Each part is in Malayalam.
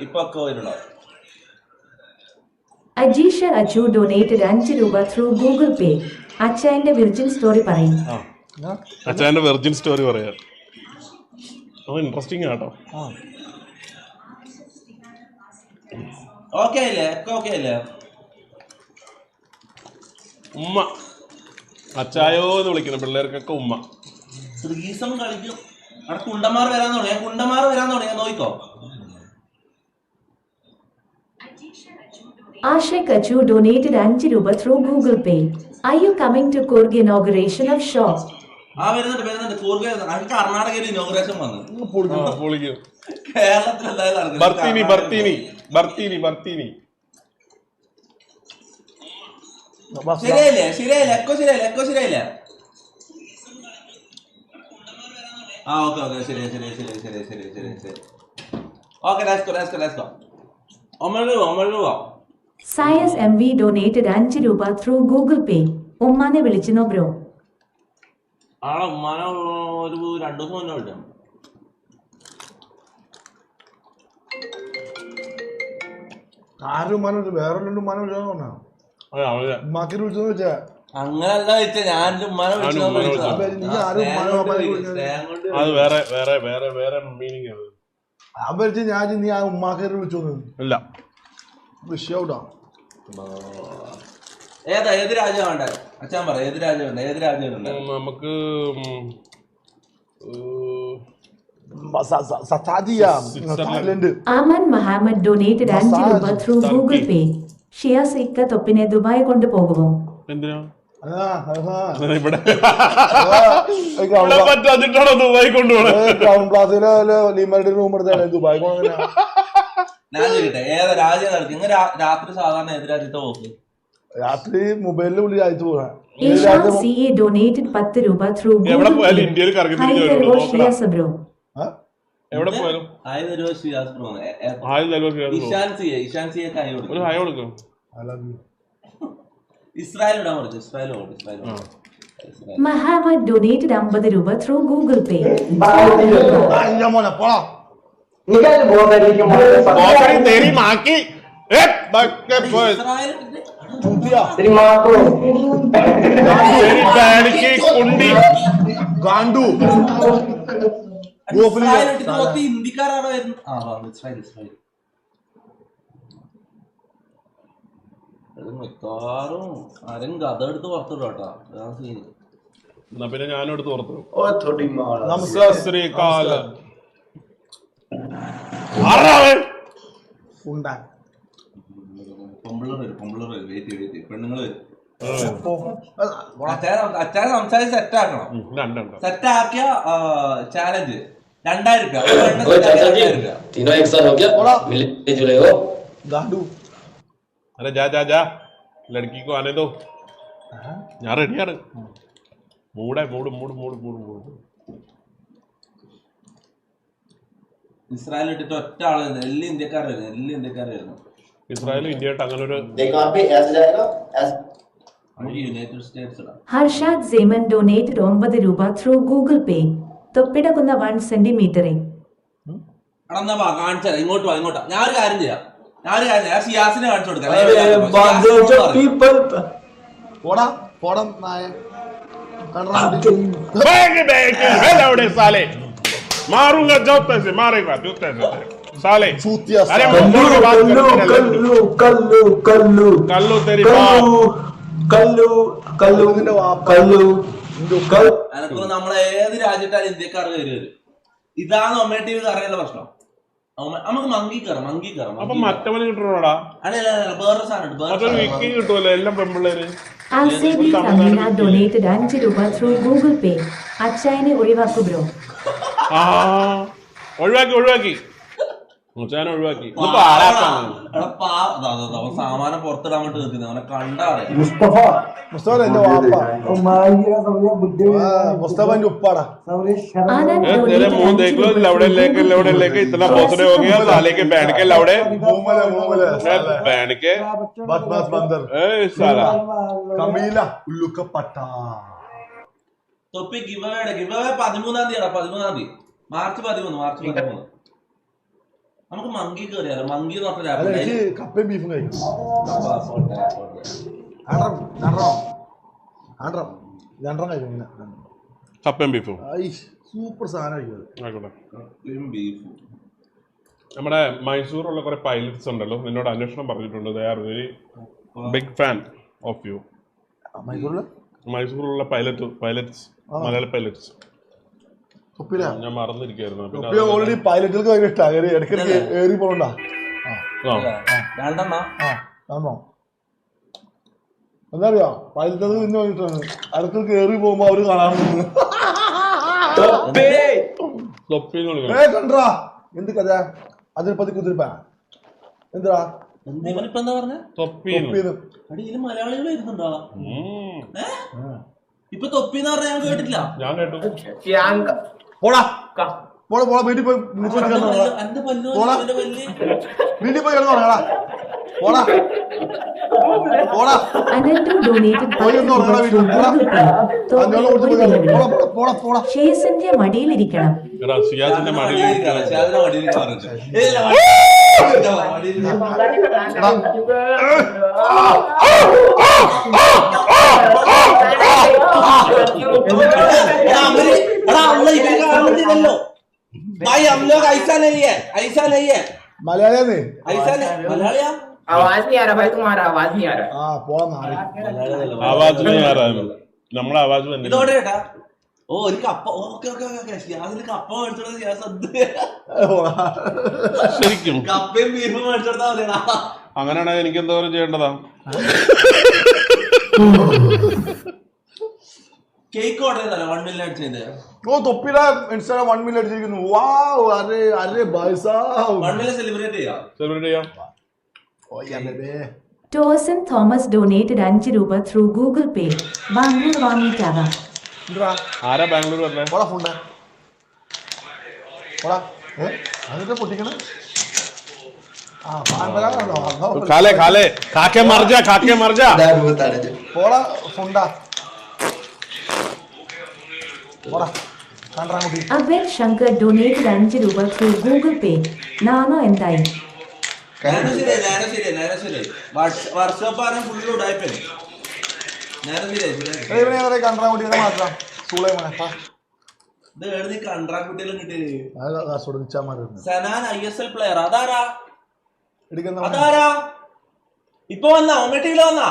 ഇപ്പൊ കോയിലുണ്ടോ? അജീഷ അജു ഡൊനേറ്റഡ് 5 രൂപ ത്രൂ ഗൂഗിൾ പേ. അച്ചായന്റെ വിർജിൻ സ്റ്റോറി പറയും. അച്ചായന്റെ വെർജിൻ സ്റ്റോറി പറയാ. ഇൻട്രസ്റ്റിംഗ് ആട്ടോ. ഓക്കെ അല്ലേ? ഓക്കെ അല്ലേ? ഉമ്മ അച്ചായോ എന്ന് വിളിക്കണം പിള്ളേർക്കൊക്കെ ഉമ്മ. ശ്രീസം കളിക്കും. അവിടെ കുണ്ടന്മാർ വരാൻ തുടങ്ങിയ നോയിക്കോ. Ashik Achu donated 5 രൂപ through Google Pay. Are you coming to Coorg inauguration of shop? വരുന്നുണ്ട്. കൂർഗ് വരുന്നുണ്ട്. കർണാടകയിൽ ഇനോഗ്രേഷൻ വന്നു. പൊളിക്കും. കേരളത്തിൽ ബർത്തീനി ശരിയായില്ലേ? എക്കോ ശരിയായില്ല. ഓക്കെ ശരി. Okay let's go. ഒമ്പത് രൂപ. Sayas MV donated 5 രൂപ through Google Pay. ഉമ്മാനെ വിളിച്ചിനോ ബ്രോ? ഉമ്മാനെ ഒരു 2 ദിവസം മുന്നേ വിളിച്ചു. അങ്ങനല്ല വെച്ചാ ഞാൻ ഉമ്മാനെ വിളിച്ചു. അത് വേറെ മീനിങ് ഞാൻ നീ ആ ഉമ്മാക്കേറി വിളിച്ചോന്ന് ഇല്ല. വിഷയൗട്ടാ. ഏത് രാജ്യം വേണ്ട അച്ഛൻ പറ. ഏത് രാജ്യം നമുക്ക് Aman Mohammed donated 5 രൂപ through Google Pay. ഷിയാസ് ഇക്ക തൊപ്പിനെ ദുബായ് കൊണ്ടുപോകുമോ? എന്തിനാ ദുബായ് കൊണ്ടുപോകണം. ഞാൻ ചോദിക്കട്ടെ, ഏതാ രാജ്യം നടത്തി ഇങ്ങനെ രാത്രി സാധാരണ ഏത് രാജ്യത്തെ പോക്ക്? രാത്രി മൊബൈലിൽ വിളി അയച്ചു പോകാൻ. Ishan CA donated 10 രൂപ through Google Pay. ഇന്ത്യയിൽ ഷിയാസ് ബ്രോ. എവിടെ പോയാലും ഇഷാൻ സിയെ കൈ കൊടുക്കും. ഹായ് കൊടുക്കും. ഇസ്രായേൽ ഇടാൻ പറഞ്ഞു. ഇസ്രായേൽ Mohammed donated 50 രൂപ through Google Pay. तेरी माँ की तेरी बहन की कुंडी गांडू. ഇന്ത്യക്കാരാണോ? മിക്കവാറും ആരും കഥ എടുത്ത് പുറത്തിടും കേട്ടോ. എന്നാ പിന്നെ ഞാനും എടുത്ത് പുറത്തു. പെണ്ണുങ്ങള് അച്ചായ സംസാരിച്ച് സെറ്റാക്കണം. സെറ്റാക്കിയ ചാലഞ്ച് 2000 രൂപ. अरे जा लड़की को आने दो. ഞാൻ റെഡിയാണ്. മൂട്. ഇസ്രായേൽ ഇട്ടിട്ട് ഒറ്റ ആളായിരുന്നു. എല്ലാ ഇന്ത്യക്കാരായിരുന്നു. ഇസ്രായേലും ഇന്ത്യയായിട്ട് അങ്ങനെ ഒരു യുണൈറ്റഡ് സ്റ്റേറ്റ്സ്. ഹർഷാദ് സേമൻ ഡൊനേറ്റഡ് 9 രൂപ ത്രൂ ഗൂഗിൾ പേ. തൊപ്പിടകുന്ന 1 സെന്റിമീറ്റർ. കാണിച്ചാ ഇങ്ങോട്ടാ. ഞാൻ ഒരു കാര്യം ചെയ്യാം. സിയാസിനെ കാണിച്ചു കൊടുക്കാം. मारूंगा जूते से, मारेगा जूते से साले. अरे कल्लू तेरी നമ്മളെ ഏത് രാജ്യത്താലും ഇന്ത്യക്കാർ കയറി വരും. ഇതാണ് ഒമേ ടി വി അറിയാനുള്ള പ്രശ്നം. നമുക്ക് മങ്കി കയറാം. അപ്പൊ മറ്റവന് കിട്ടണോടാ? വേറൊരു സാധനം കിട്ടുമല്ലോ എല്ലാം പെമ്പിള്ളേര്. ഡൊനേറ്റഡ് 5 രൂപ ത്രൂ ഗൂഗിൾ പേ. അച്ചായനെ ഒഴിവാക്കു ബ്രോ. ഒഴിവാക്കി സാമാനം പുറത്തിടാൻ വേണ്ടി നിൽക്കുന്നത് അവനെ കണ്ടാ तेरे मुंह देख लो. लौड़े लेके इतना भोसड़े हो गया. साले के बैंड के लौड़े बैंड के साला തൊപ്പി ഗിവ് അവേ 13-ാം തീയതി. മാർച്ച് 13. നമുക്ക് മങ്കി കയറിയാലോ? മങ്കി എന്ന് അല്ല പറഞ്ഞ എനിക്ക് കപ്പയും ബീഫും കഴിക്കും രണ്ടെണ്ണം കഴിക്കും ഇങ്ങനെ കപ്പയും ബീഫും സൂപ്പർ സാധനം കഴിക്കുന്നത്. ആയിക്കോട്ടെ. കപ്പയും ബീഫും. നമ്മുടെ മൈസൂറുള്ള കുറെ പൈലറ്റ്സ് ഉണ്ടല്ലോ, നിന്നോട് അന്വേഷണം പറഞ്ഞിട്ടുണ്ട്. They are very big fan of you. മൈസൂറിലുള്ള പൈലറ്റ്സ് മലയാളി പൈലറ്റ്സ് ഞാൻ മറന്നിരിക്കായിരുന്നു. ഓൾറെഡി പൈലറ്റുകൾക്ക് ഭയങ്കര ഇഷ്ടമാണ് ഇടയ്ക്കിടയ്ക്ക് ഏറി പോകണ്ട. എന്താ അറിയാ പൈലറ്റ് നിന്ന് പറഞ്ഞിട്ടാണ് ഇടയ്ക്കിടയ്ക്ക് ഏറി പോകുമ്പോ അവര് കാണാറുണ്ട്. കണ്ടാ എന്ത് കഥ അതിൽ പതി കുതിരിപ്പാ എന്താ മലയാളികൾ വരുന്നുണ്ടോ? ഇപ്പൊ തൊപ്പിന്ന് പറഞ്ഞ ഞാൻ കേട്ടില്ല. ഞാൻ കേട്ടു. പോടാ പോടാ പോടാ വീട്ടിൽ പോയി വീട്ടിൽ പോയി കിടന്നു തുടങ്ങടാ. പോടാ പോടാ Anandu donated 5 rupees. ഷേസിന്റെ മടിയിലിരിക്കണം. എടാ സിയാസിന്റെ മടിയിൽ മലയാളിയാന്നേ മലയാളിയാ? आवाज नहीं आ रहा भाई, तुम्हारा आवाज नहीं आ रहा. ആ പോടാ മാറി ആവാസ് നമ്മളെ ആവാസ് തന്നെ. ഇതോടെ ചേട്ടാ. ഓ ഒരു കപ്പ. Okay okay okay. ഷിയാസിന് കപ്പ മേടിച്ചോളൂ. ഷിയാസ് ശരിക്കും കപ്പയും ബീഫും മേടിച്ചെടുത്താ മതിയാ. അങ്ങനെയാണെങ്കിൽ എനിക്ക് എന്തോരം ചെയ്യേണ്ടതാ? കേക്ക് ഓർഡർ ചെയ്തല്ലോ 1 മില്യൺ അടിച്ചത്. ഓ തൊപ്പിയുടെ ഇൻസ്റ്റാഗ്രാം 1 മില്യൺ അടിച്ചിരിക്കുന്നു. വാവ് അരെ അരെ ഭായ് സാബ് 1 മില്യൺ സെലിബ്രേറ്റ് ചെയ്യാം. ടോസൻ തോമസ് donated 5 രൂപ through Google Pay. ബാംഗ്ലൂർ വാങ്ങിയിട്ടാകാം. ആരാ ബാംഗ്ലൂർ പറഞ്ഞേ? പോടാ ഫുണ്ട് പോടാ എന്നിട്ട് പൊട്ടിക്കണേ. खाले खाले खाके मर जा പോടാ ഫുണ്ടാ പോടാ കണ്ടാകുട്ടി. അബേൽ ശങ്കർ donated 5 രൂപ through Google Pay. നാനോ എന്തായി? വർക്ക്ഷോപ്പ് ആരും ഫുള്ള് ഉടായിപ്പേ. കണ്ടാകുട്ടി മാത്രം ഇത് എഴുതി കണ്ട്രാക്കുട്ടിയെല്ലാം കിട്ടിയത്. സൂളെ സനാൻ ISL പ്ലെയർ. അതാരാ എടുക്കുന്ന അതാരാ? ഇപ്പൊ വന്നാ ഒമേട്ടിയില് വന്നാ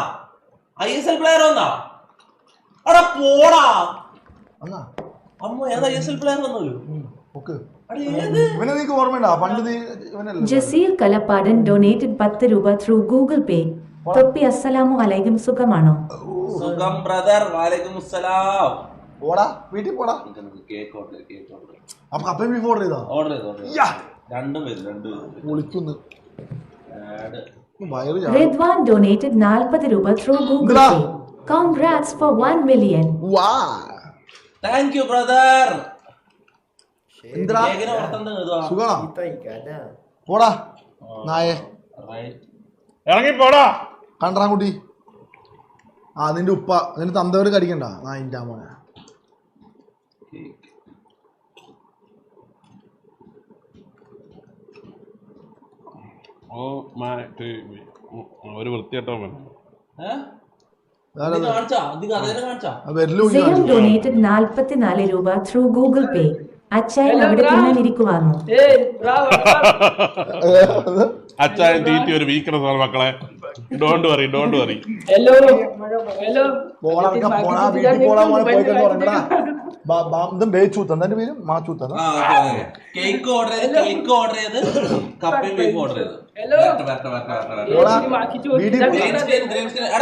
ISL പ്ലെയർ വന്നാ? അടാ പോടാ അമ്മ. ഏതാ ISL പ്ലെയർ വന്നല്ലോ? ഇവനെ നിനക്ക് ഓർമ്മയുണ്ടാ? പണ്ട് നീ ഇവനല്ല. ജസീർ കലപ്പാടൻ donated 10 രൂപ through Google Pay. തൊപ്പി അസ്സലാമു അലൈക്കും, സുഖമാണോ? സുഖം ബ്രദർ. വാലൈക്കും അസ്സലാം. പോടാ വീട്ടിൽ പോടാ. കേക്ക് ഓർഡർ കേക്ക് ഓർഡർ അപ്പൊ കപ്പയും ബീഫ് ഓർഡർ ചെയ്താ? ഓർഡർ ചെയ്തു. രണ്ടും വിളിക്കുന്നു. റിദ്വാൻ donated 40 രൂപ through Google Pay. Congrats for 1 million. Thank you brother. സുഖാണോ? പോടാ നായേ ഇറങ്ങി പോടാ കണ്ടാകുട്ടി. ആ നിന്റെ ഉപ്പ നിന്റെ തന്തവര് കടിക്കണ്ട നായിന്റെ മോനെ. ഒരു വൃത്തിയായിട്ടോ സെയം donated 44 രൂപ through Google Pay. അച്ചായൻ അവിടെ തിന്നാനിരിക്കുവാന്നു. അച്ചായൻ തീറ്റി ഒരു വീക്ക്നെസ് ആണ് മക്കളെ. Don't worry. हेलो हेलो പോടാ വീട്ടിൽ പോടാ മോനെ. പോയി കിടന്ന് ഉറങ്ങടാ. പേര് മാച്ചൂത്ത കേക്ക് ഓർഡർ ചെയ്ത് കപ്പയും ബീഫ് ഓർഡർ ചെയ്ത്.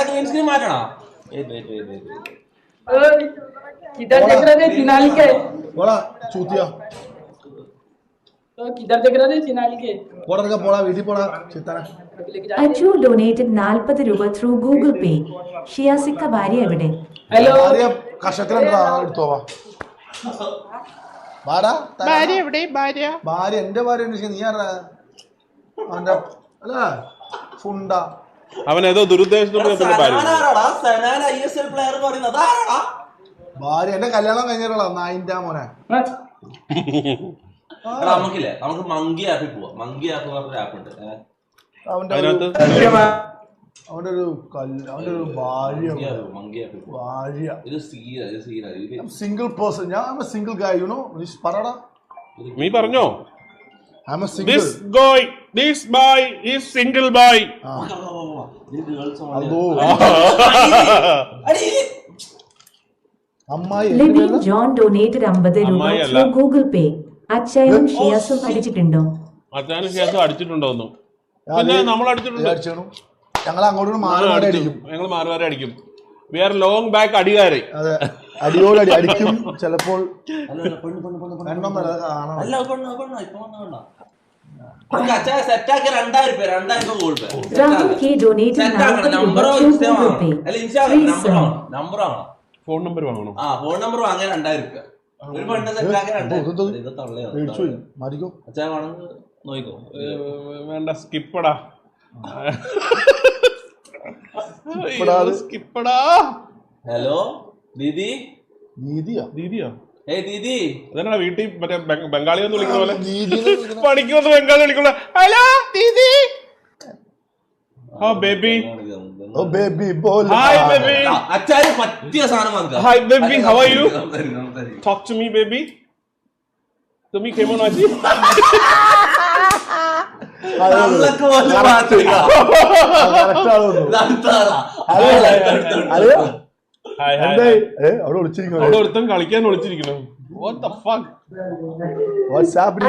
ഗ്രീൻ സ്ക്രീൻ മാറ്റണോ? किधर देख रहे थे चिनाली के? പോടാ ചൂത്തിയ तो किधर देख रहे थे चिनाली के? പോടാ വീട്ടിൽ പോടാ ചിത്തന. അച്ചു donated 40 രൂപ through Google Pay. ഷിയാസിക്ക ഭാര്യ എവിടെ? हेलो കഷത്തിലെന്താ എടുത്തോവാ. ഭാര്യ എന്റെ ഭാര്യ നീ ആരാ? അവന്റെ അല്ല ഫുണ്ട. അവൻ ഏതോ ദുരുദ്ദേശത്തോടെ സനാൻ ISL പ്ലെയർ എന്ന് പറയുന്നത് അതാരാടാ? ഭാര്യ എന്റെ കല്യാണം കഴിഞ്ഞിട്ടുള്ള നായിന്റെ മോനെ. എടാ നമുക്കില്ലേ നമുക്ക് മങ്കി ആപ്പിൽ പോവാം. മങ്കി ആപ്പ് എന്ന് പറഞ്ഞൊരു ആപ്പ് ഉണ്ട്. അവന്റെ അതിനകത്ത് അവന്റെ ഒരു ഭാര്യ മങ്കി ആപ്പിൽ പോവാം. ഭാര്യ ഇത് സീന സിംഗിൾ പേഴ്സൺ. ഞാൻ സിംഗിൾ ഗായ് യു നോ. പറടാ. നീ പറഞ്ഞോ. I'm a single. This boy is single boy. അമ്മായി ലിബി ജോൺ ഡൊനേറ്റഡ് 50 രൂപ ത്രൂ ഗൂഗിൾ പേ. അച്ചായനും ഷിയാസും അടിച്ചിട്ടുണ്ടോ? അച്ഛനും ശേഷം അടിച്ചിട്ടുണ്ടോന്നു. പിന്നെ നമ്മൾ അടിച്ചിട്ടുണ്ട്. ഞങ്ങൾ അങ്ങോട്ട് മാറി അടിക്കും. ഞങ്ങൾ മാറി അടിക്കും. വി ആർ ലോങ് ബാക്ക് അടികാരെ. അതെ, അടിയോട് അടിക്കും. ചിലപ്പോൾ സെറ്റാക്കി 2000 രൂപ 2000 Google Pay. Rahul K donated 40 രൂപ ത്രൂ ഗൂഗിൾ പേ. നമ്പർ ആണോ? ഫോൺ നമ്പർ വാങ്ങണം. ഫോൺ നമ്പർ വാങ്ങിയ 2000 രൂപ. ഒരു പെണ്ണ് സെറ്റാക്കി 2000. അച്ഛാ വേണമെങ്കിൽ നോക്കിക്കോ. വേണ്ട, സ്കിപ്പടാ. സ്കിപ്പടാ. ഹലോ ദീദി. ദീദിയോ? ഏയ് ദീദി. അതെന്നാ വീട്ടിൽ മറ്റേ ബംഗാളി ഒന്ന് വിളിക്കുന്ന പോലെ പണിക്ക് വന്ന് ബംഗാളി വിളിക്കുന്ന ഹലോ ദീദി. ബേബി. Hi baby. അച്ഛാന് പറ്റിയ സാധനം വാങ്ങിക്കാം. Hi baby, how are you? Talk to me baby. তুমি কেমন আছিস? അവിടെ ഒരുത്തൻ കളിക്കാൻ വിളിച്ചിരിക്കുന്നു.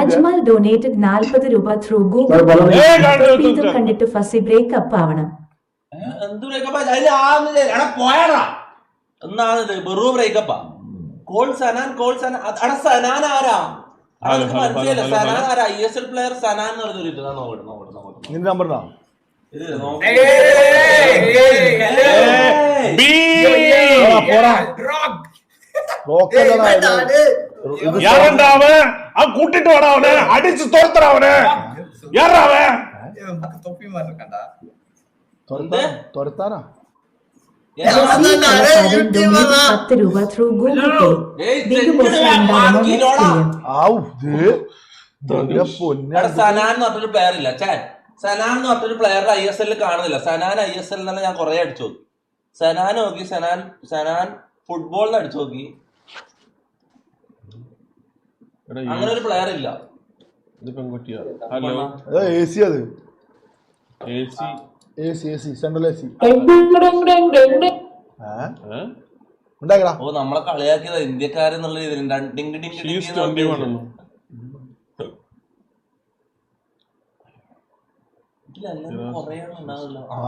അജ്മൽ ഡൊനേറ്റഡ് 40 രൂപ ത്രൂ ഗൂഗിൾ പേ. ഇത് കണ്ടിട്ട് ഫസി ബ്രേക്കപ്പ് ആവണം. എന്ത് ബ്രേക്കപ്പാ? പോയാടാ എന്നാണിത് വെറു ബ്രേക്കപ്പാ. കോൾ സനാൻ അടാ സനാൻ ആരാ? മനസ്സിലായില്ല. സനാൻ ആരാ? ISL പ്ലെയർ സനാൻ എന്ന് പറഞ്ഞൊരു നിന്റെ നമ്പർ யாரண்டா அவன்? அவன் கூட்டிட்டு வாடா, அவனை அடிச்சு தோர்த்துறா அவனை. யாரா அவன்? தொப்பி மாதிரி இருக்காண்டா. തുരത്താനാ? 10 രൂപ ത്രൂ ഗൂഗിൾ പേ. ബിഗ് ബോസ് ഉണ്ടാകുമോ നെക്സ്റ്റ് ഇയർ? സനാൻ എന്ന് പറഞ്ഞൊരു പ്ലെയർ ഇല്ല. സനാൻ എന്ന് പറഞ്ഞൊരു പ്ലെയർ ISL കാണുന്നില്ല. സനാൻ ISL തന്നെ ഞാൻ കൊറേ അടിച്ചു നോക്കി. സനാൻ നോക്കി. സനാൻ ഫുട്ബോളിന് അടിച്ചു നോക്കി. അങ്ങനെ ഒരു പ്ലെയർ ഇല്ല. ഹലോ AC അത് AC സെൻട്രൽ AC ഉണ്ടാക്കടാ. ഓ നമ്മളെ കളിയാക്കിയതാ ഇന്ത്യക്കാരെന്നുള്ള ഇതിൽ.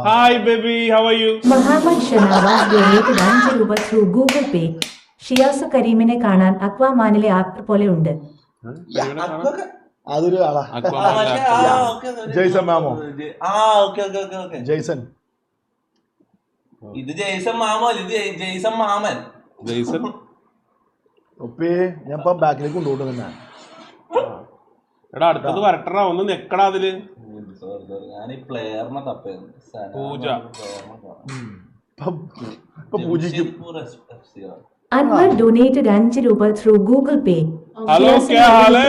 Hi baby, how are you? Muhammad Shanavas donated 5 രൂപ ത്രൂ ഗൂഗിൾ പേ. ഷിയാസ് കരീമിനെ കാണാൻ അക്വാമാനിലെ ആക്ടർ പോലെ ഉണ്ട്. അതൊരു ആളാ. ജെയ്സൺ മാമോ? ജെയ്സൺ. ഇത് ജെയ്സൺ മാമോ? ഇത് ജെയ്സൺ മാമൻ. ഒപ്പേ ഞാൻ ഇപ്പൊ ബാക്കിലേക്ക് കൊണ്ടുപോകും തന്നെ. എടാ അടുത്തത് വരട്ടറാ, ഒന്ന് നെക്കടാ അതില്. ഞാൻ ഈ പ്ലെയറിനെ തപ്പേന്ന്. പൂജ പൂജിക്കും. അൻവർ ഡൊനേറ്റഡ് 5 രൂപ ത്രൂ ഗൂഗിൾ പേ. ഹലോ ക്യാ ഹാൽ ഹൈ?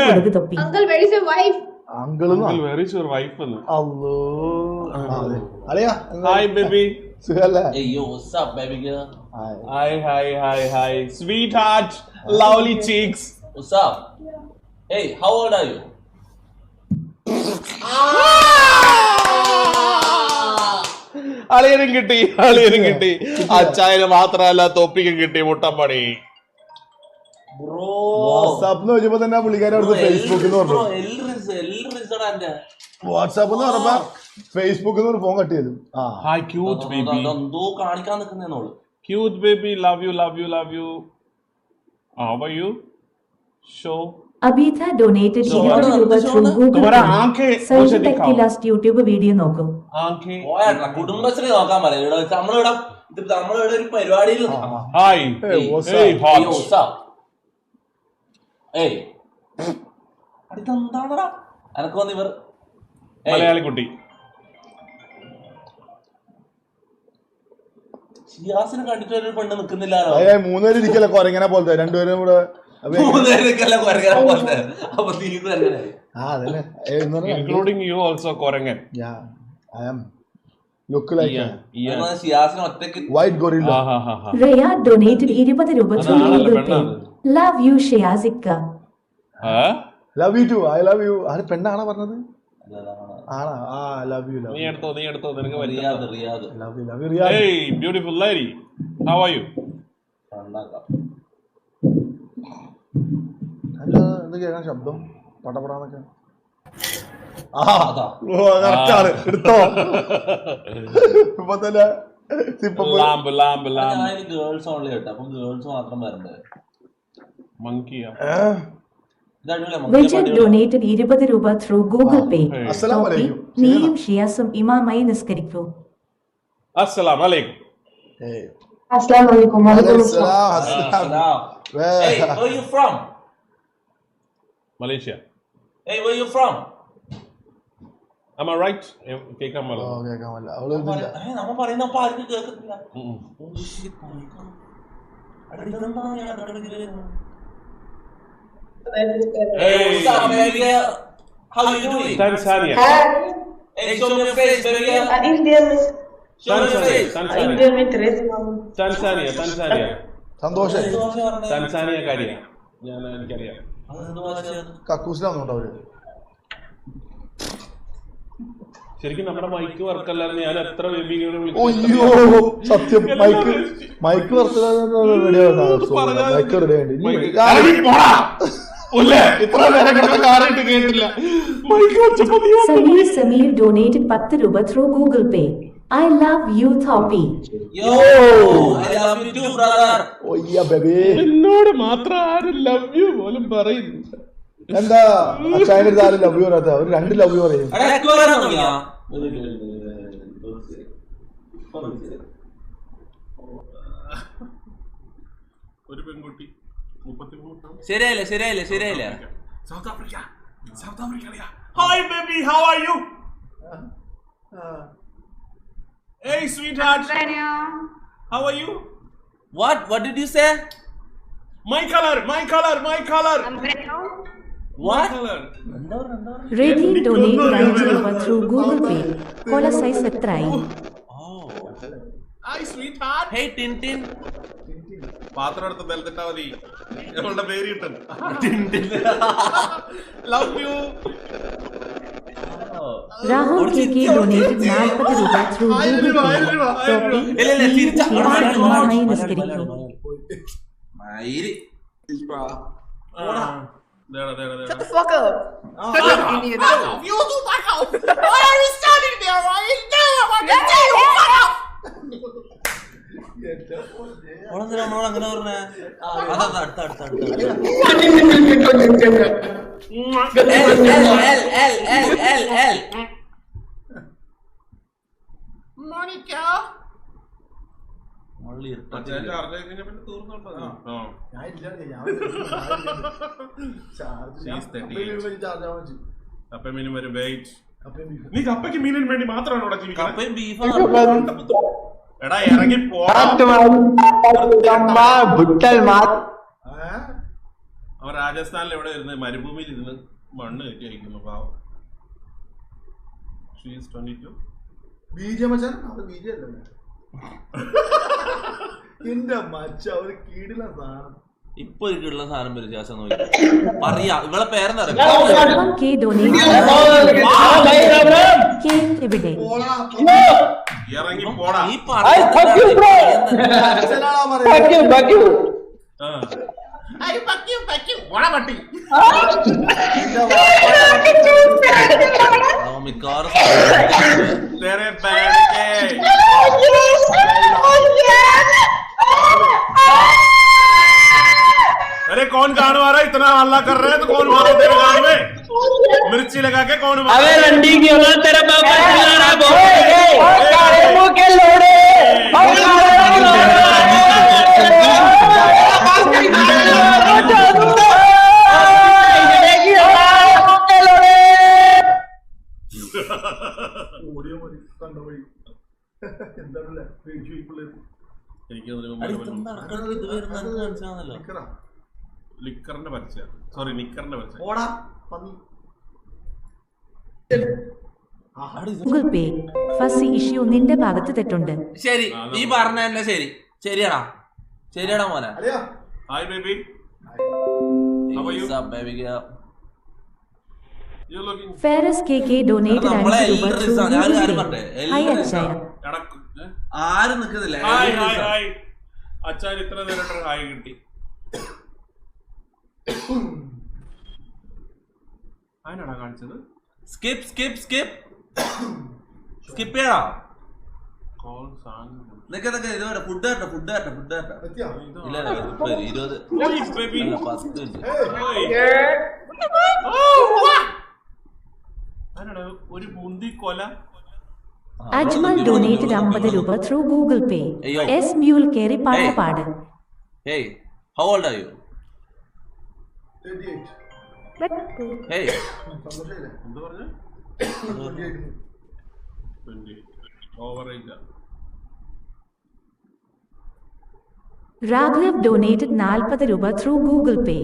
Uncle, where is your wife? Uncle very sure wife എന്ന്. അല്ലോ അളിയാ. Hi baby. സുഖല്ലേ? Hey yo, what's up baby girl? Hi. Sweetheart, lovely cheeks. What's up? Hey, how old are you? അളിയനും കിട്ടി. അച്ചായന് മാത്രമല്ല തൊപ്പിക്കും കിട്ടി മുട്ടമ്പടി. Bro. വാട്സാപ്പ് എന്ന് വെച്ചപ്പോ തന്നെ പുള്ളിക്കാരെ അവിടുത്തെ ഫേസ്ബുക്ക് എന്ന് പറഞ്ഞു. വാട്സാപ്പ് എന്ന് പറഞ്ഞപ്പോ ഫേസ്ബുക്ക് എന്ന് ഫോൺ കട്ട് ചെയ്തു. Hi cute baby. എന്തോ കാണിക്കാൻ നിൽക്കുന്നോള്. Cute baby, love you. How are you? Show. Abeetha donated 20 രൂപ ത്രൂ ഗൂഗിൾ तुम्हारा പേ. आंखें sign techie last YouTube video നോക്കൂ. आंखें. കുടുംബശ്രീ നോക്കാൻ പറയും. നമ്മളിവിടെ ഒരു പരിപാടിയിൽ Hi. Hey, what's Hey, up? hot. അടുത്തെന്താണടാ എനക്ക് വന്ന് ഇവർ മലയാളി കുട്ടി. ഷിയാസിനെ കണ്ടിട്ട് ഒരു പെണ്ണ് നിക്കുന്നില്ലാലോ. 3 പേര് ഇരിക്കല്ലേ കൊരങ്ങനെ പോലത്തെ. 2 പേരും കൂടെ മൂന്നേരക്കെല്ലാം കുരങ്ങനെ പോലെ. അപ്പൊ നീ തന്നെ ആ അതന്നെ എന്ന് പറഞ്ഞാ ഇൻക്ലൂഡിങ് യു ഓൾസോ കൊരങ്ങൻ. yeah I am look like ഷിയാസിന് ഒറ്റയ്ക്ക് white gorilla. Raya donated 20 രൂപ through അതാണല്ലോ Google Pay. പെണ്ണാണ്. Love you ഷിയാസിക്ക. love you too I love you. ആര് പെണ്ണാണോ പറഞ്ഞത്? ആണോ? ആ love you നീ എടുത്തോ നിനക്ക് വലിയ Riyadh Riyadh love you Riyadh. Hey beautiful lady, how are you? ഉണ്ടാക്കാം. അല്ല എന്ത് കേൾക്കാൻ ശബ്ദം പടപടാന്നൊക്കെ. അതാ കറക്റ്റാണ് എടുത്തോ. ഇപ്പൊ തന്നെ ലാമ്പ് ഞാൻ ഗേൾസ് ഓൺലി കേട്ടോ. അപ്പം ഗേൾസ് മാത്രം വരണ്ടേ? മങ്കിയാ. ഇത് അടിപൊളിയാ. Richard donated 20 രൂപ through Google Pay. അസ്സലാമു ടോപ്പി, അലൈക്കും. നീയും ഷിയാസും ഇമാമായി നിസ്കരിക്കൂ. അസ്സലാമു അലൈക്കും. Assalamualaikum. Salam. Hey, where you from? Malaysia. Hey, where you from? Am I right? കേൾക്കാൻ ഓ പാടില്ല. കേൾക്കാൻ പറ്റില്ല. അവള് ഇതില്ല. നമ്മ പറയുന്ന അപ്പൊ ആർക്കും കേൾക്കത്തില്ല. Hey, What's up, baby? How you doing? Tanzania. Hey, show me your face, baby. Show me your face. Tanzania. സന്തോഷായി. താൻസാനിയക്കാരിയാ. എനിക്കറിയാം. കക്കൂസിലാന്നുണ്ടോ അവര്? ശരിക്കും നമ്മുടെ മൈക്ക് വർക്കല്ലായിരുന്നു. ഞാൻ എത്ര വേബികളെ അയ്യോ സത്യം മൈക്ക് മൈക്ക് റെഡി ഇത്ര നേരം കിടന്ന കാറിട്ട് കേട്ടില്ല. മൈക്ക് വെച്ചപ്പോ Samir donated 10 രൂപ through Google Pay. I love you Thoppy. Yo, I love you too, brother. ഒയ്യ ബേബി. എന്നോട് മാത്രം ആരും ലവ് യു പോലും പറയുന്നില്ല. എന്താ അച്ഛനടുത്ത് ആരും ലവ് യു പറയാത്ത? അവര് 2 ലവ് യു പറയും. ഒരു പെൺകുട്ടി 33 ശരിയായില്ല south Africa. Hi baby, how are U? Hey sweetheart, how are you? What did you say? My color. What? Redhi donated 5 രൂപ through Google Pay. കോല സൈസ് എത്രയായി? Oh. Hi sweetheart. Hey Tintin. പാത്രം എടുത്ത് നിലത്തിട്ടാ മതി. ഞങ്ങളുടെ പേര് കിട്ടും. Love you. Rahul KK donated 40 രൂപ through Google Pay. ടോപ്പി, നീയും ഷിയാസും ഇമാമായി നിസ്കരിക്കൂ. മയിരി. Shut the fuck up. You do back out. Why are you standing there? Right now, I want to tell you back out. അങ്ങനെ പറഞ്ഞേ? അടുത്ത L. Monica. മള്ളി ചാർജ് കഴിഞ്ഞ പിന്നെ തീർന്നുണ്ടോ? കപ്പ മീനും വരും. വെയിറ്റ്. നീ കപ്പയ്ക്ക് മീനിന് വേണ്ടി മാത്രമാണ് ഇവിടെ ജീവിക്കുന്നത്. കപ്പയും ബീഫും എടാ ഇറങ്ങി പോടാ. അവൻ രാജസ്ഥാനിൽ എവിടെ ഇരുന്ന് മരുഭൂമിയിൽ ഇരുന്ന് മണ്ണ് കയറ്റി അയക്കുന്നു. പാവം. She is 22. ബീജം മച്ചാൻ അത് ബീജല്ലേ എന്റെ മച്ച ഒരു കീടില സാധനം. ഇപ്പൊ എനിക്കുള്ള സാധനം വരും ശാസം നോക്കി പറയാ. ഇവളെ പേരെന്നറിയാം. Sarvam K donated ഇവിടെ. ഇറങ്ങി പോടാ. ഈ പറയുന്നത് മിക്കവാറും तेरे बैंड के अरे कौन गाना आ रहा है? इतना हल्ला कर रहे हैं तो कौन मारो तेरे गाने में? मिर्ची लगा के कौन मारो? अबे रंडी की औलाद तेरा बाप चिल्ला रहा है बहुत। काले मुंह के लोड़े മനസ്സിലാവുന്നല്ലോ. ലിക്കറിന്റെ പരസ്യം, സോറി നിക്കറിന്റെ പരസ്യം. ഓടാ പന്നി. ഗൂഗിൾ പേ ഫസി ഇഷ്യൂ നിന്റെ ഭാഗത്ത് തെറ്റുണ്ട്. ശരി, നീ പറഞ്ഞ തന്നെ ശരി. ശരിയാടാ, ശരിയാടാ മോനെ. അല്ലയോ hi baby, how are you? baby girl. You looking ferrous K donated നമ്മളെ 5 രൂപ എല്ലാവരും through രസാണ്. Google ആരും Pay. പറഞ്ഞേ, ഹായ് എല്ലാവരും അക്ഷയ. കടക്ക് ആരും നിക്കുന്നില്ല. ഹായ് എല്ലാവരും ഹായ് രസാണ്. ഹായ്. അച്ഛൻ ഇത്ര നേരം ഹായ് കിട്ടി. അതിനാടാ കാണിച്ചത്. സ്കിപ്പ് സ്കിപ്പ് സ്കിപ്പ് സ്കിപ്പ് ചെയ്യണോ? കോൾ സാങ് നിക്ക ഇതുവരെ ഫുഡ് തരട്ടെ, ഫുഡ് തരട്ടെ, ഫുഡ് തരട്ടെ. എത്തിയോ? ഇല്ല 20 ബേബി. അല്ല 10 മിനിറ്റ്. അതിനാടാ ഒരു മുന്തി കൊല. അജ്മൽ ഡൊനേറ്റഡ് 50 രൂപ ത്രൂ ഗൂഗിൾ പേ. അയ്യോ. എസ് മ്യൂൾ കേറി പാട്ട് പാട്. Hey, how old are you? 38. Hey, സന്തോഷമില്ലേ? എന്താ പറഞ്ഞ 28. 20 ഓവറേജ്. രാഘവ് ഡൊനേറ്റഡ് 40 രൂപ ത്രൂ ഗൂഗിൾ പേ.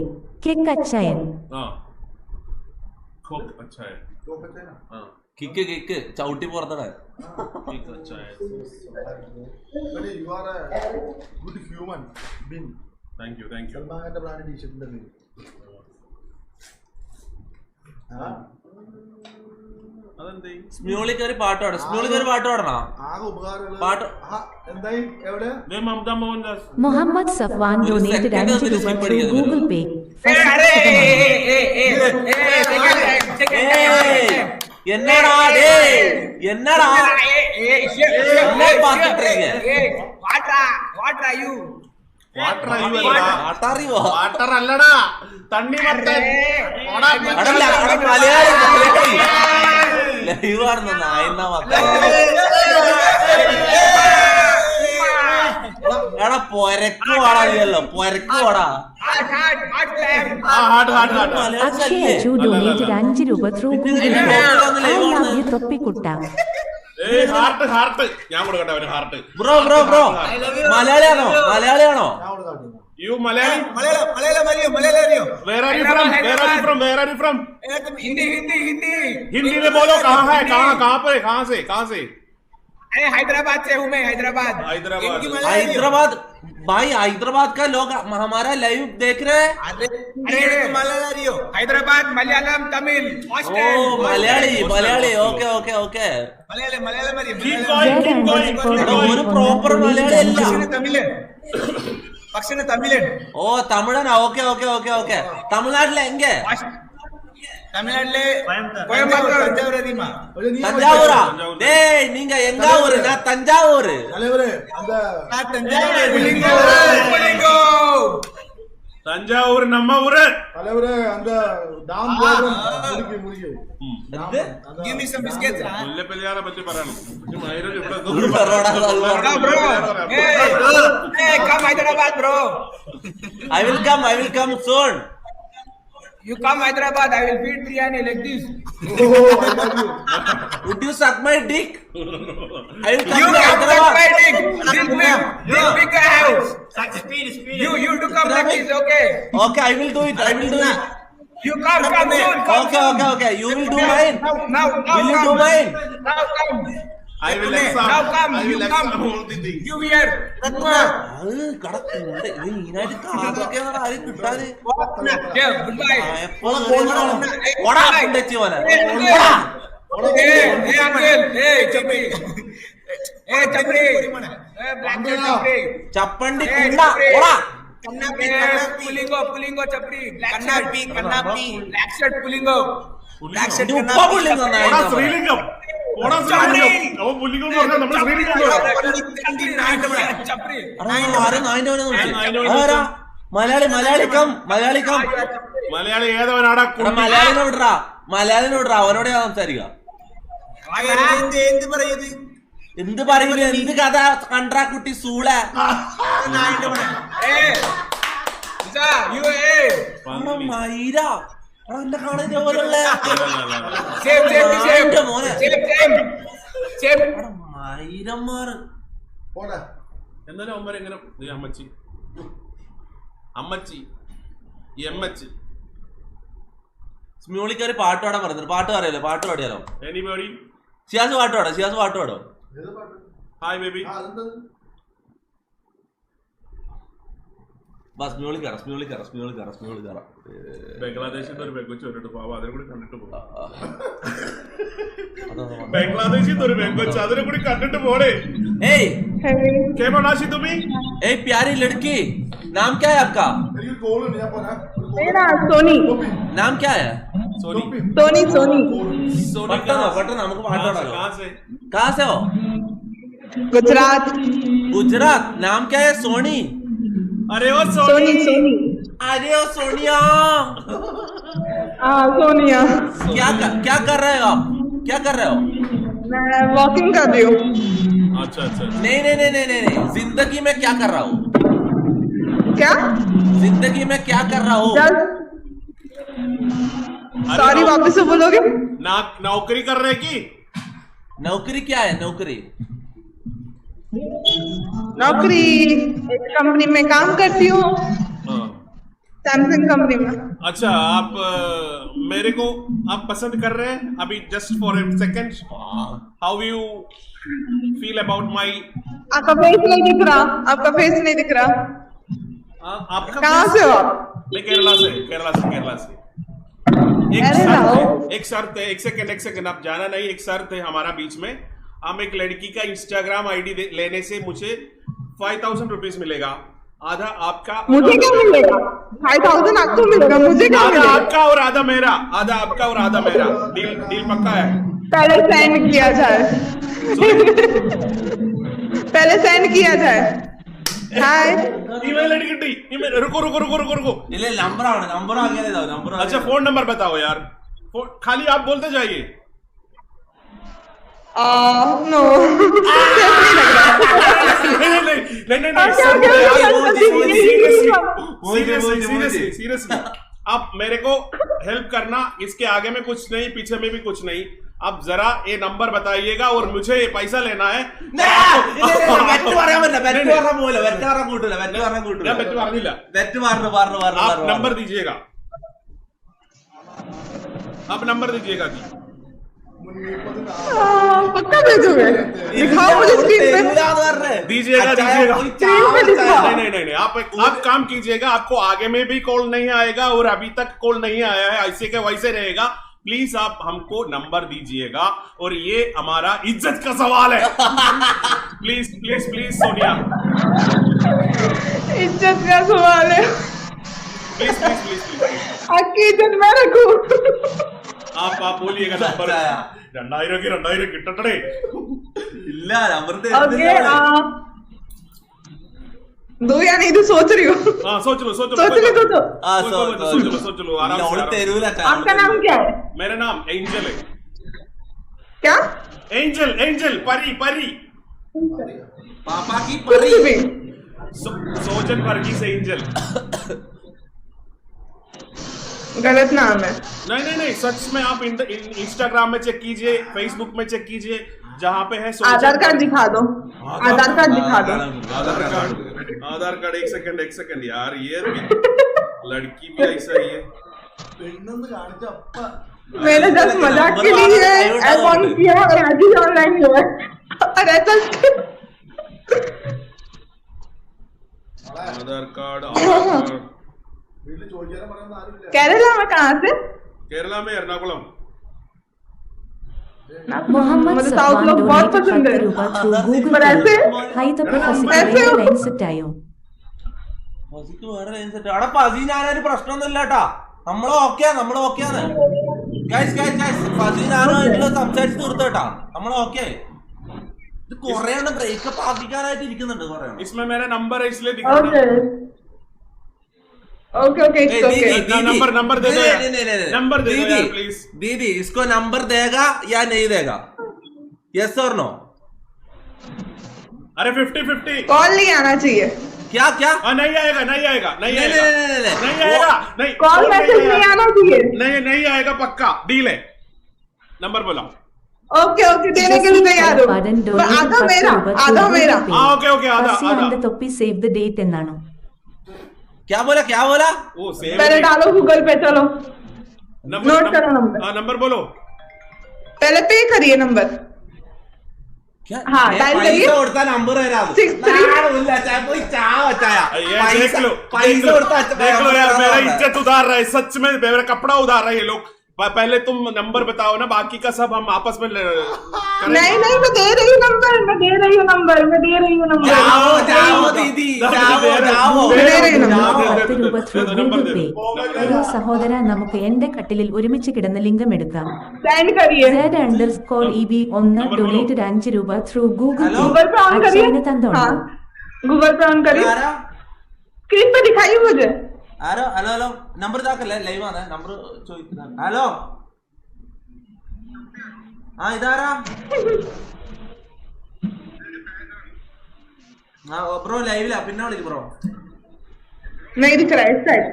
ക്ലിക്ക് അച്ചയൻ. ആ കോക്ക് അച്ചായ. കോപ്പച്ചേനാ? ആ കിക്ക് കിക്ക് ചവിട്ടി പുറത്തട. കോക്ക് അച്ചായ. But you are a good human being. Thank you thank you. Salman ഖാന്റെ ബ്രാൻഡ് ടീഷർട്ടിന്റെ പേര്. അതെന്തേ സ്മ്യൂളി കയറി പാട്ട് പാടാം. സ്മ്യൂളി കയറി പാട്ട് പാടണോ? ആകെ ഉപകാരമുള്ള പാട്ട് എന്തായി എവിടെ? ദേ മമത മോഹൻദാസ്. മുഹമ്മദ് സഫ്വാൻ ഡൊനേറ്റഡ് 5 രൂപ ത്രൂ ഗൂഗിൾ പേ. എന്നടാ എന്നടാ പാട്ടറിയോ? വാട്ടർ അല്ലടാ, തണ്ണിമത്തൻ. മലയാളി ലൈവ് ആണെന്ന് നായന്ന മക്കളെ. എടാ പൊരക്ക് പാടാതിയല്ലോ, പൊരക്ക് പാടാ. അക്ഷയ അച്ചു ഡൊനേറ്റഡ് 5 രൂപ through Google Pay. I love you തൊപ്പിക്കുട്ട. ഹാർട്ട് ഹാർട്ട് ഞാൻ കൊടുക്കട്ടെ അവന് ഹാർട്ട്. ബ്രോ ബ്രോ ബ്രോ മലയാളിയാണോ? മലയാളിയാണോ? You Malayali? Where are you from? Hindi में बोलो. कहाँ है? कहाँ से? हैदराबाद से हूँ मैं. हैदराबाद. हैदराबाद भाई, हैदराबाद का लोग हमारा लाइव देख रहे हैं. हैदराबाद मलयालम तमिल. ओ Malayali okay okay okay. Keep going. ഒരു പ്രോപ്പർ മലയാളി അല്ല. പക്ഷേ തമിഴ്. ഓ തമിഴനാ? Okay okay okay okay. തമിഴ്നാട്ടിലെ എങ്കെ? തമിഴ്നാട്ടിലെ കോയമ്പത്തൂർ. தஞ்சாவூரா? டேய் நீங்க எங்க ஊரு? நான் தஞ்சாவூர். தலைவரே அந்த തഞ്ചാവൂർ നമ്മ ഊര്. தலைவரே அந்த டாம் ப்ரோக்ராம் முடிக்கு Give me some biscuits. മുല്ലപ്പെരിയാറെ പറ്റി പറയണം. മൈരജ് ഇവിടെ Hey, come Hyderabad, bro. I will come soon. You come Hyderabad, I will feed biryani like this. Would you suck my dick? I will come You to come Hyderabad. my dick. This big house. You do come like this, okay? Okay, I will do it. You come soon. Okay. You will do mine. Now, Will you do mine? Now come. I will Now come. You come. all the things. You here. കടക്കുന്നുണ്ട്. ഇതിനായിട്ട് കാതൊക്കെയാണ് ആരും കിട്ടാതെ. Yeah, goodbye. ഓടാ കൊണ്ടെത്തി പോലെ. Hey, uncle. Hey, Chapri. Hey, Chapri. Hey, black shirt Chapri. ചപ്പണ്ടി Hey, Kunda Chapri. ഓടാ. Pulingo, Chapri. Black shirt. Black shirt, Pulingo. ഇത് ഉപ്പ പുള്ളി നന്നായി. ഓടാ ശ്രീലിംഗം. അവൻ പുല്ലിംഗം എന്ന് പറഞ്ഞാൽ നമ്മൾ ശ്രീലിംഗം എന്ന് പറയാം. Chapri. ആരും നായിന്റെ ആരാ? മലയാളി കം. മലയാളി ഏതവനാടാ? മലയാളിനെ വിടറാ. അവനോട് ഞാൻ സംസാരിക്കാം. എന്ത് പറയുന്നു? എന്ത് കഥ കണ്ടാ കുട്ടി സൂള? മൈര എന്നെ കാണാൻ പോലുള്ള മൈരന്മാർ. എന്നാലും അവന്മാരെങ്ങനെ? അമ്മച്ചി MH. സ്മ്യൂളിക്ക് ഒരു പാട്ട് പാടാൻ പറഞ്ഞത്. പാട്ട് അറിയാലോ? പാട്ട് പാടിയാലോ? Anybody? ഷിയാസ് പാട്ട് പാടോ? ഷിയാസ് പാട്ട് പാടോ? Hi baby. ബസ് സ്മ്യൂളിൽ കയറാം. ബംഗ്ലാദേശിൽ ഒരു പെങ്കൊച്ചു വന്നിട്ട് പോവാം, അതിനെ കൂടി കണ്ടിട്ട് പോവാം. ബംഗ്ലാദേശിൽ ഒരു പെങ്കൊച്ചു, അതിനെ കൂടി കണ്ടിട്ട് പോടേ. ഏയ് കേമൻ ആശി തുമി? ഏയ് പ്യാരി ലड़की, नाम क्या है आपका? मेरा सोनी नाम क्या है? सोनी. सोनी सोनी पटना നമുക്ക് പാട്ട് പാടാലോ? कहाँ से? कहाँ से हो? गुजरात गुजरात. नाम क्या है? सोनी. अरे ओ सोनी सोनी अरे ओ सोनिया, हाँ सोनिया क्या कर रहे हो आप? क्या कर रहे हो? मैं वॉकिंग कर रही हूँ। अच्छा. नहीं, जिंदगी में क्या कर रहा हूँ? क्या जिंदगी में क्या कर रहा हूँ? सॉरी वापस से बोलोगे? नौकरी कर रहे की? नौकरी क्या है? नौकरी एक कंपनी में काम करती हूँ, सैमसंग कंपनी में। अच्छा, आप मेरे को आप पसंद कर रहे हैं अभी? Just for a second, how you feel about my? आपका फेस नहीं दिख रहा, आपका फेस नहीं दिख रहा। आपका कहाँ से हो आप? मैं केरला से। एक शर्त है, एक सेकंड, आप जाना नहीं। एक शर्त है हमारा बीच में, हम एक लड़की का इंस्टाग्राम आईडी लेने से मुझे 5000 रुपीज मिलेगा। आधा आपका, मुझे क्या मिलेगा? 5000 आपको मिलेगा, मुझे क्या आधा मिलेगा? आपका और आधा मेरा, आधा आपका और आधा मेरा। डील पक्का है? पहले सेंड किया जाए। हाय ईमेल आईडी किट्टी, ईमेल। रुको। इले नंबर आगे दे दो, नंबर। अच्छा, फोन नंबर बताओ यार, खाली आप बोलते जाइए। नो सीरियसली आप मेरे को हेल्प करना, इसके आगे में कुछ नहीं, पीछे में भी कुछ नहीं। आप जरा ये नंबर बताइएगा और मुझे ये पैसा लेना है। आप नंबर दीजिएगा, पक्का भेजोगे? दिखाओ मुझे स्क्रीन पे। दीजिएगा। नहीं, आप काम कीजिएगा, आपको आगे में भी कॉल नहीं आएगा और अभी तक कॉल नहीं आया है, ऐसे के वैसे रहेगा। प्लीज आप हमको नंबर दीजिएगा और ये हमारा इज्जत का सवाल है। प्लीज सोनिया, इज्जत का सवाल है। प्लीज आपकी इज्जत मैं रखूं? आप बोलिएगा नंबर। 2000 കിട്ടട്ടെ. ഇല്ല, നമ്പർ ओके दो या नहीं तो सोच रही हूँ। सोच लो सोच लो आराम से। आपका नाम क्या है? मेरा नाम एंजल है। क्या? एंजल परी पापा की कुछ परी। भी सोजन वर्गीस एंजल। गलत नाम है। नहीं, सच में आप इंस्टाग्राम में चेक कीजिए, फेसबुक में चेक कीजिए, जहाँ पे है आधार कार्ड दिखा दो। आधार कार्ड एक सेकंड यार, ये लड़की भी ऐसा ही है। मैंने जस्ट मजाक के लिए अकाउंट किया और आज ही ऑनलाइन हुआ है। और ऐसा आधार कार्ड केरला में कहाँ से? केरला में एर्नाकुलम। मोहम्मद मुझे सलमान साउथ लोग बहुत डोनेटेड पसंद है। 10 രൂപ through Google पर Pay. ऐसे ഹായ് തപ്പി ऐसे ഫസിക്ക് हो? ലൈൻ സെറ്റ് ആയോ? ഫസിക്ക് വേറെ ലൈൻ സെറ്റ്. അവിടെ ഫസി ഞാനൊരു പ്രശ്നമൊന്നുമില്ല കേട്ടാ, നമ്മള് ഓക്കെയാണ്. ഗൈസ് ഫസി ഞാനുമായിട്ടുള്ള സംസാരിച്ച് തീർത്തേട്ടാ, നമ്മള് ഓക്കെ. ഇത് കൊറേ ബ്രേക്കപ്പ് ആക്കിക്കാനായിട്ട് ഇരിക്കുന്നുണ്ട് കൊറേ. इसमें मेरा नंबर है इसलिए दिख ओके रहा है। ओके दीदी, नंबर दे दो यार। नंबर दे दो यार प्लीज। दीदी इसको नंबर देगा या नहीं देगा? यस और नो? अरे 50-50। कॉल नहीं आना चाहिए। क्या नहीं आएगा नहीं। कॉल मैसेज नहीं आना चाहिए। नहीं आएगा, पक्का डील है। नंबर बोला। ओके देने के लिए तैयार हूँ। पर आधा मेरा ओके आधा ഫസി ഓൺ ദ തൊപ്പി സേവ് ദ ഡേറ്റ് എന്നാണോ? क्या बोला वो सेव पहले डालो गूगल पे, चलो नोट करो नंबर। हाँ नंबर बोलो। पहले पे करिए नंबर। क्या हाँ, डायल करिए। पैसा उड़ता नंबर है ना 63 कोई चाह बचाया देख लो पैसा उड़ता देख लो यार, मेरा इज्जत उधार रहा है सच में, मेरा कपड़ा उधार रहा है ये लोग। पहले तुम नंबर बताओ ना, बाकी का सब हम आपस में नहीं मैं दे रही हूँ नंबर, जाओ दीदी जाओ രൂപ ത്രൂ ഗൂഗിൾ പേ. ഒരു സഹോദര, നമുക്ക് എന്റെ കട്ടിലിൽ ഒരുമിച്ച് കിടന്ന ലിംഗം എടുക്കാം. सेंड करिए। Z_EB 1 ഡൊനേറ്റഡ് 5 രൂപ ത്രൂ ഗൂഗിൾ പേ. गूगल पे ऑन करिए। അച്ഛനെ തന്നോളൂ. हाँ, गूगल पे ऑन करिए, स्क्रीन पे दिखाइए मुझे। ഹലോ നമ്പർ ഇതാക്കല്ലേ, ലൈവ് ആണ് നമ്പർ ചോദിക്കുന്നത്. ഹലോ ആ ഇതാരാ? ബ്രോ ലൈവിലാ, പിന്നെ വിളിക്കും ബ്രോ. नहीं दिख रहा है इस साइड।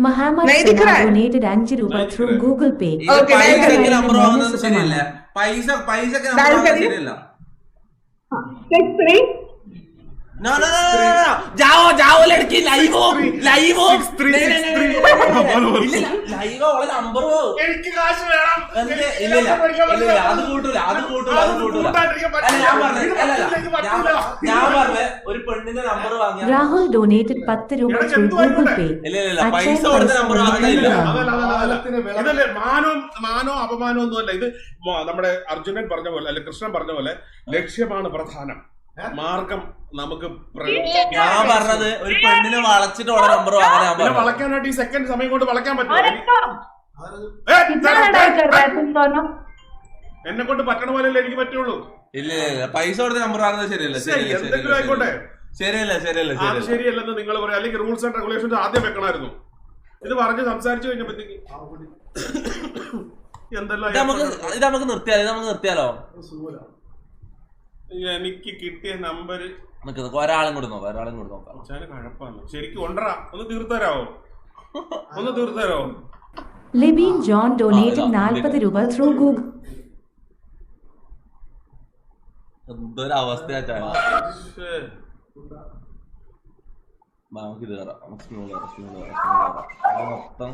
മുഹമ്മദ് नहीं दिख रहा है। ഡൊനേറ്റഡ് 5 രൂപ ത്രൂ ഗൂഗിൾ പേ. Okay, പൈസക്ക് നമ്പർ വാങ്ങുന്നത് ശരിയല്ല. പൈസക്ക് നമ്പർ Dial വാങ്ങുന്നത് करिए। ശരിയല്ല. 63 No, जाओ लड़की लाइव हो 63 ലൈവ് ഓളെ നമ്പർ എനിക്ക് കാശ് വേണം. ഇല്ല അത് കൂട്ടൂല. അല്ല, ഞാൻ പറഞ്ഞ ഒരു പെണ്ണിന്റെ നമ്പർ വാങ്ങിയ രാഹുൽ ഡൊനേറ്റഡ് 10 രൂപ ത്രൂ ഗൂഗിൾ പേ. ഇല്ല പൈസ കൊടുത്ത നമ്പർ വാങ്ങുന്നില്ല. ഇതല്ലേ മാനോ അപമാനോ ഒന്നുമല്ല ഇത്. നമ്മുടെ അർജുനൻ പറഞ്ഞ പോലെ അല്ലെ കൃഷ്ണൻ പറഞ്ഞ പോലെ ലക്ഷ്യമാണ് പ്രധാനം, മാർഗം നമുക്ക് ഞാൻ പറഞ്ഞത് ഒരു പെണ്ണിനെ വളച്ചിട്ട് ഓളെ നമ്പർ വാങ്ങാൻ. പിന്നെ വളയ്ക്കാനായിട്ട് ഈ സെക്കൻഡ് സമയം കൊണ്ട് വളയ്ക്കാൻ പറ്റുമോ? कितना डायल कर रहा है तुम दोनों? എന്നെ കൊണ്ട് പറ്റണ പോലെയല്ലേ എനിക്ക് പറ്റുള്ളൂ. ഇല്ല പൈസ കൊടുത്ത നമ്പർ വാങ്ങുന്നത് ശരിയല്ല. എന്തെങ്കിലും ആയിക്കോട്ടെ, ശരിയല്ല അത് ശരിയല്ലെന്ന് നിങ്ങൾ പറയാം. അല്ലെങ്കിൽ റൂൾസ് ആൻഡ് റെഗുലേഷൻസ് ആദ്യം വെക്കണമായിരുന്നു. ഇത് പറഞ്ഞ് സംസാരിച്ചു കഴിഞ്ഞപ്പോഴത്തേക്ക് എന്തെല്ലാം ഇത് നമുക്ക് നിർത്തിയാലോ? എനിക്ക് കിട്ടിയ നമ്പർ ഒരാളും കൂടെ നോക്കാം. കഴപ്പാണ് ശരിക്കും. കൊണ്ടറാ ഒന്ന് തീർത്തരാവോ? ലിബിൻ ജോൺ ഡൊനേറ്റഡ് 40 രൂപ ത്രൂ ഗൂഗിൾ. എന്തൊരു അവസ്ഥയാ നമുക്ക് ഇത് കയറാം. മൊത്തം